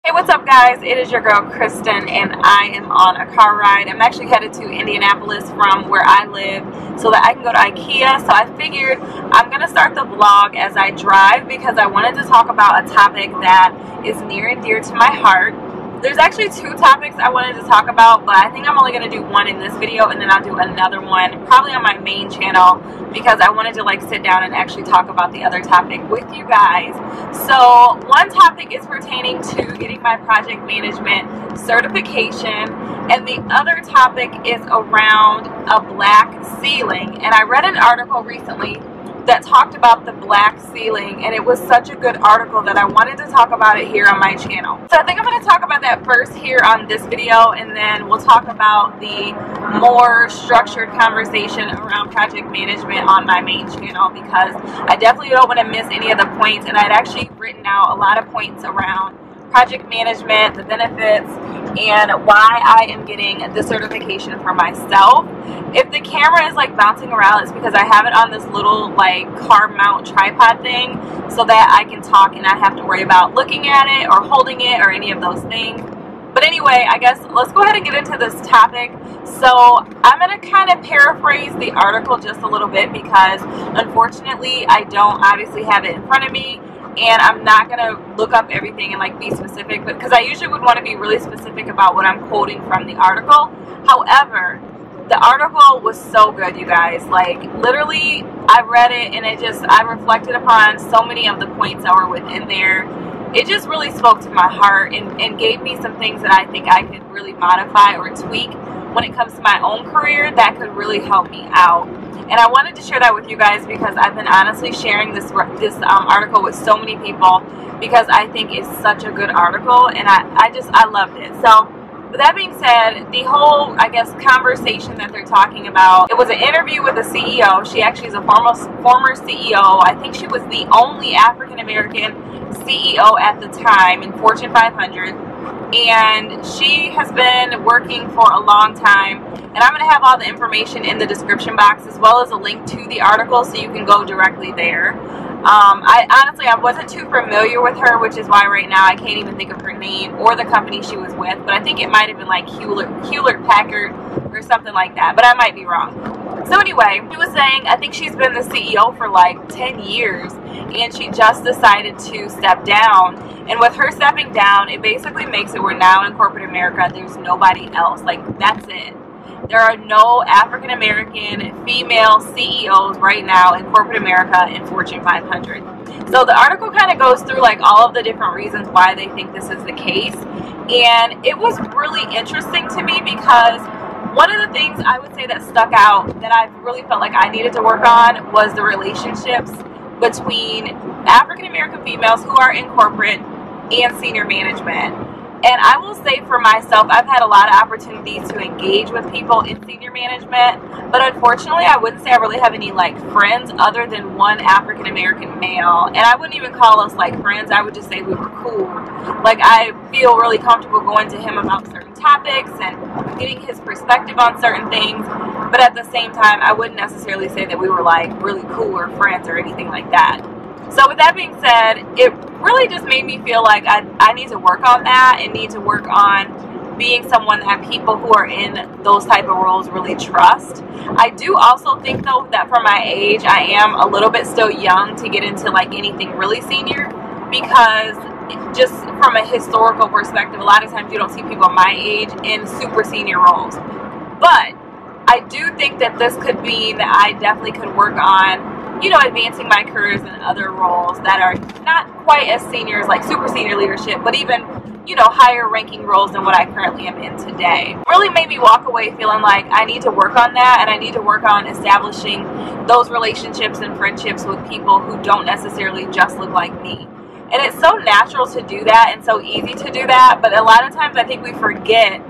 Hey, what's up guys? It is your girl Kristyn and I am on a car ride. I'm actually headed to Indianapolis from where I live so that I can go to IKEA. So I figured I'm going to start the vlog as I drive because I wanted to talk about a topic that is near and dear to my heart. There's actually two topics I wanted to talk about, but I think I'm only going to do one in this video and then I'll do another one probably on my main channel because I wanted to like sit down and actually talk about the other topic with you guys. So one topic is pertaining to getting my project management certification and the other topic is around a black ceiling. And I read an article recently that talked about the black ceiling, and it was such a good article that I wanted to talk about it here on my channel. So I think I'm going to talk about that first here on this video, and then we'll talk about the more structured conversation around project management on my main channel because I definitely don't want to miss any of the points, and I'd actually written out a lot of points around project management, the benefits, and why I am getting the certification for myself. If the camera is like bouncing around, it's because I have it on this little like car mount tripod thing so that I can talk and not have to worry about looking at it or holding it or any of those things. But anyway, I guess let's go ahead and get into this topic. So I'm going to kind of paraphrase the article just a little bit because unfortunately I don't obviously have it in front of me. And I'm not going to look up everything and like be specific, but because I usually would want to be really specific about what I'm quoting from the article. However, the article was so good, you guys. Like literally, I read it and I reflected upon so many of the points that were within there. It just really spoke to my heart and gave me some things that I think I could really modify or tweak when it comes to my own career that could really help me out. And I wanted to share that with you guys because I've been honestly sharing this article with so many people because I think it's such a good article and I loved it. So with that being said, the whole, I guess, conversation that they're talking about, it was an interview with a CEO. She actually is a former CEO. I think she was the only African-American CEO at the time in Fortune 500. And she has been working for a long time, and I'm going to have all the information in the description box as well as a link to the article so you can go directly there. I wasn't too familiar with her, which is why right now I can't even think of her name or the company she was with, but I think it might have been like Hewlett-Packard or something like that, but I might be wrong. So anyway, she was saying I think she's been the CEO for like 10 years and she just decided to step down. And with her stepping down, it basically makes it where now in corporate America, there's nobody else. Like, that's it. There are no African-American female CEOs right now in corporate America in Fortune 500. So the article kind of goes through like all of the different reasons why they think this is the case. And it was really interesting to me because one of the things I would say that stuck out that I really felt like I needed to work on was the relationships between African-American females who are in corporate and senior management. And I will say for myself, I've had a lot of opportunities to engage with people in senior management, but unfortunately I wouldn't say I really have any like friends other than one African-American male. And I wouldn't even call us like friends, I would just say we were cool. Like I feel really comfortable going to him about certain topics and getting his perspective on certain things, but at the same time I wouldn't necessarily say that we were like really cool or friends or anything like that. So with that being said, it really just made me feel like I need to work on that and need to work on being someone that people who are in those type of roles really trust. I do also think though that for my age, I am a little bit still young to get into like anything really senior because just from a historical perspective, a lot of times you don't see people my age in super senior roles. But I do think that this could mean that I definitely could work on, you know, advancing my careers in other roles that are not quite as senior as like super senior leadership, but even, you know, higher ranking roles than what I currently am in today. Really made me walk away feeling like I need to work on that and I need to work on establishing those relationships and friendships with people who don't necessarily just look like me. And it's so natural to do that and so easy to do that, but a lot of times I think we forget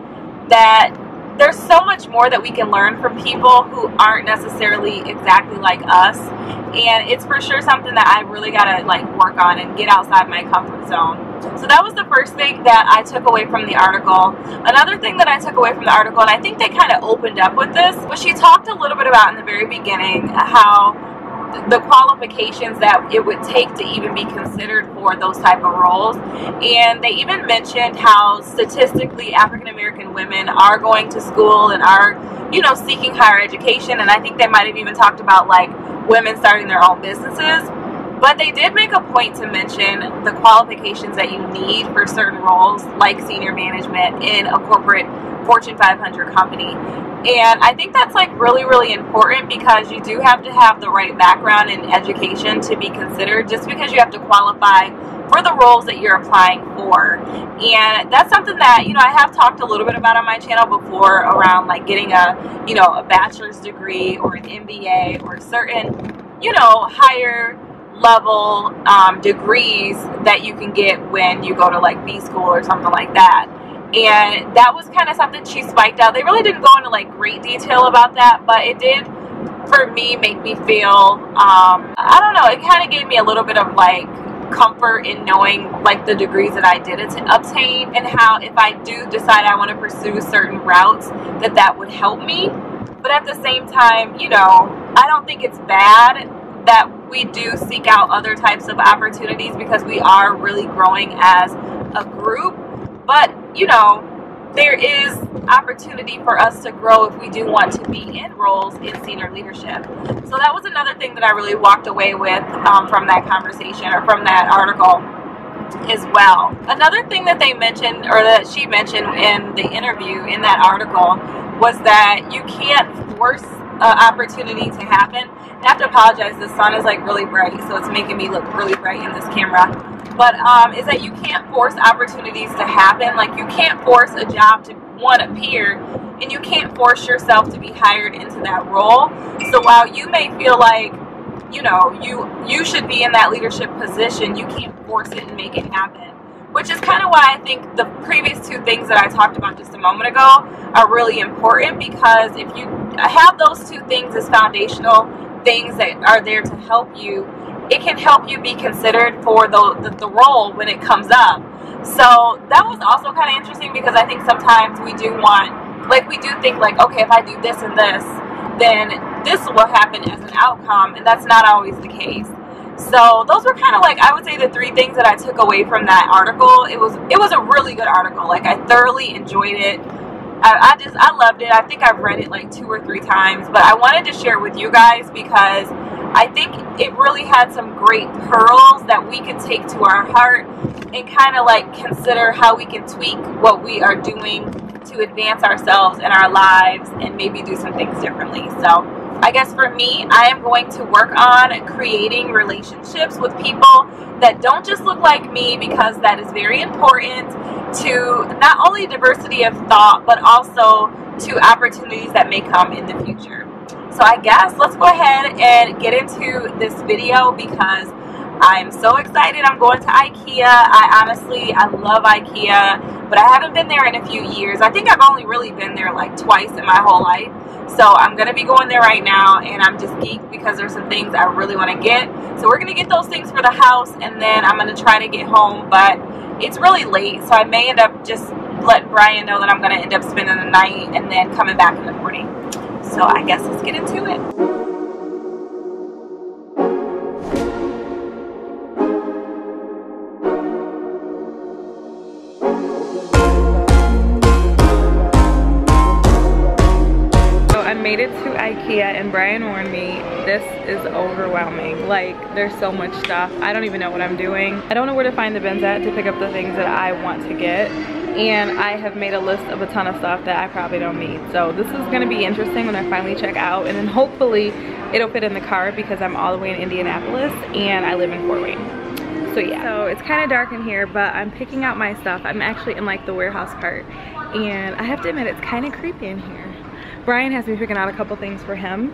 that there's so much more that we can learn from people who aren't necessarily exactly like us, and it's for sure something that I really gotta like work on and get outside my comfort zone. So that was the first thing that I took away from the article. Another thing that I took away from the article, and I think they kind of opened up with this, was she talked a little bit about in the very beginning how the qualifications that it would take to even be considered for those type of roles. And they even mentioned how statistically African American women are going to school and are, you know, seeking higher education. And I think they might have even talked about like women starting their own businesses. But they did make a point to mention the qualifications that you need for certain roles, like senior management in a corporate Fortune 500 company. And I think that's like really, really important, because you do have to have the right background and education to be considered, just because you have to qualify for the roles that you're applying for. And that's something that, you know, I have talked a little bit about on my channel before, around like getting a, you know, a bachelor's degree or an MBA or certain, you know, higher level degrees that you can get when you go to like B school or something like that. And that was kind of something she spiked out. They really didn't go into like great detail about that, but it did, for me, make me feel, I don't know, it kind of gave me a little bit of like comfort in knowing like the degrees that I did obtain, and how if I do decide I want to pursue certain routes, that would help me. But at the same time, you know, I don't think it's bad that we do seek out other types of opportunities, because we are really growing as a group. But, you know, there is opportunity for us to grow if we do want to be in roles in senior leadership. So that was another thing that I really walked away with from that conversation, or from that article as well. Another thing that they mentioned, or that she mentioned in the interview in that article, was that you can't force opportunity to happen. I have to apologize, the sun is like really bright, so it's making me look really bright in this camera. But is that you can't force opportunities to happen. Like, you can't force a job to, one, appear, and you can't force yourself to be hired into that role. So while you may feel like, you know, you should be in that leadership position, you can't force it and make it happen. Which is kind of why I think the previous two things that I talked about just a moment ago are really important, because if you have those two things as foundational things that are there to help you, it can help you be considered for the role when it comes up. So that was also kind of interesting, because I think sometimes we do want, like, we do think like, okay, if I do this and this, then this will happen as an outcome, and that's not always the case. So those were kind of like, I would say, the three things that I took away from that article. It was a really good article. Like, I thoroughly enjoyed it. I loved it. I think I've read it like 2 or 3 times, but I wanted to share it with you guys, because I think it really had some great pearls that we can take to our heart and kind of like consider how we can tweak what we are doing to advance ourselves and our lives, and maybe do some things differently. So I guess for me, I am going to work on creating relationships with people that don't just look like me, because that is very important to not only diversity of thought, but also to opportunities that may come in the future. So I guess let's go ahead and get into this video, because I'm so excited. I'm going to IKEA. I love IKEA, but I haven't been there in a few years. I think I've only really been there like twice in my whole life. So I'm going to be going there right now, and I'm just geeked because there's some things I really want to get. So we're going to get those things for the house, and then I'm going to try to get home, but it's really late, so I may end up just letting Brian know that I'm going to end up spending the night and then coming back in the morning. So I guess let's get into it. Made it to IKEA, and Brian warned me this is overwhelming. Like, there's so much stuff. I don't even know what I'm doing. I don't know where to find the bins at to pick up the things that I want to get, and I have made a list of a ton of stuff that I probably don't need. So this is going to be interesting when I finally check out, and then hopefully it'll fit in the car, because I'm all the way in Indianapolis and I live in Fort Wayne. So yeah, so it's kind of dark in here, but I'm picking out my stuff. I'm actually in like the warehouse part, and I have to admit, it's kind of creepy in here. Brian has me picking out a couple things for him,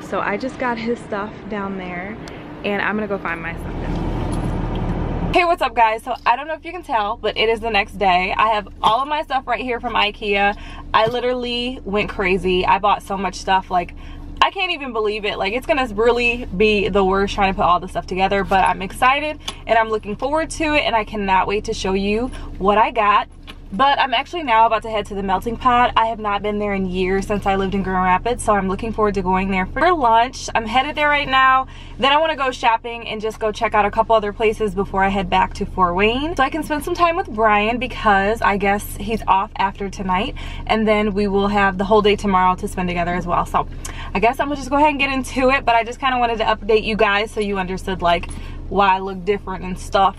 so I just got his stuff down there, and I'm gonna go find my stuff down. Hey, what's up guys? So I don't know if you can tell, but it is the next day. I have all of my stuff right here from IKEA. I literally went crazy. I bought so much stuff, like, I can't even believe it. Like, it's gonna really be the worst trying to put all this stuff together, but I'm excited and I'm looking forward to it, and I cannot wait to show you what I got But I'm actually now about to head to the melting pot. I have not been there in years since I lived in Grand Rapids, so I'm looking forward to going there for lunch. I'm headed there right now. Then I want to go shopping and just go check out a couple other places before I head back to Fort Wayne, so I can spend some time with Brian, because I guess he's off after tonight, and then we will have the whole day tomorrow to spend together as well. So I guess I'm gonna just go ahead and get into it, but I just kind of wanted to update you guys so you understood like why I look different and stuff.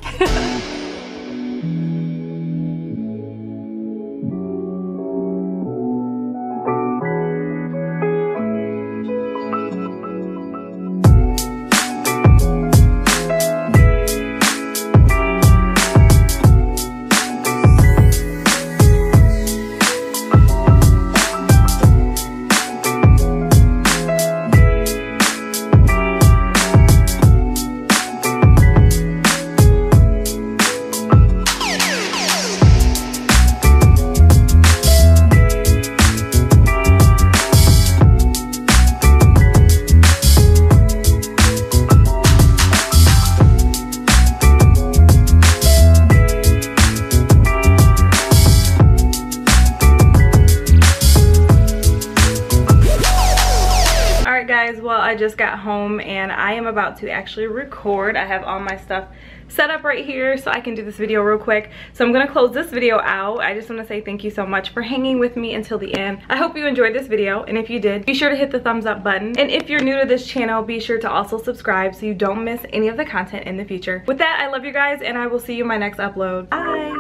Well, I just got home and I am about to actually record. I have all my stuff set up right here so I can do this video real quick. So I'm gonna close this video out. I just want to say thank you so much for hanging with me until the end. I hope you enjoyed this video, and if you did, be sure to hit the thumbs up button. And if you're new to this channel, be sure to also subscribe so you don't miss any of the content in the future. With that, I love you guys, and I will see you in my next upload. Bye!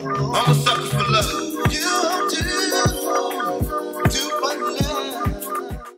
No, I'm a sucker.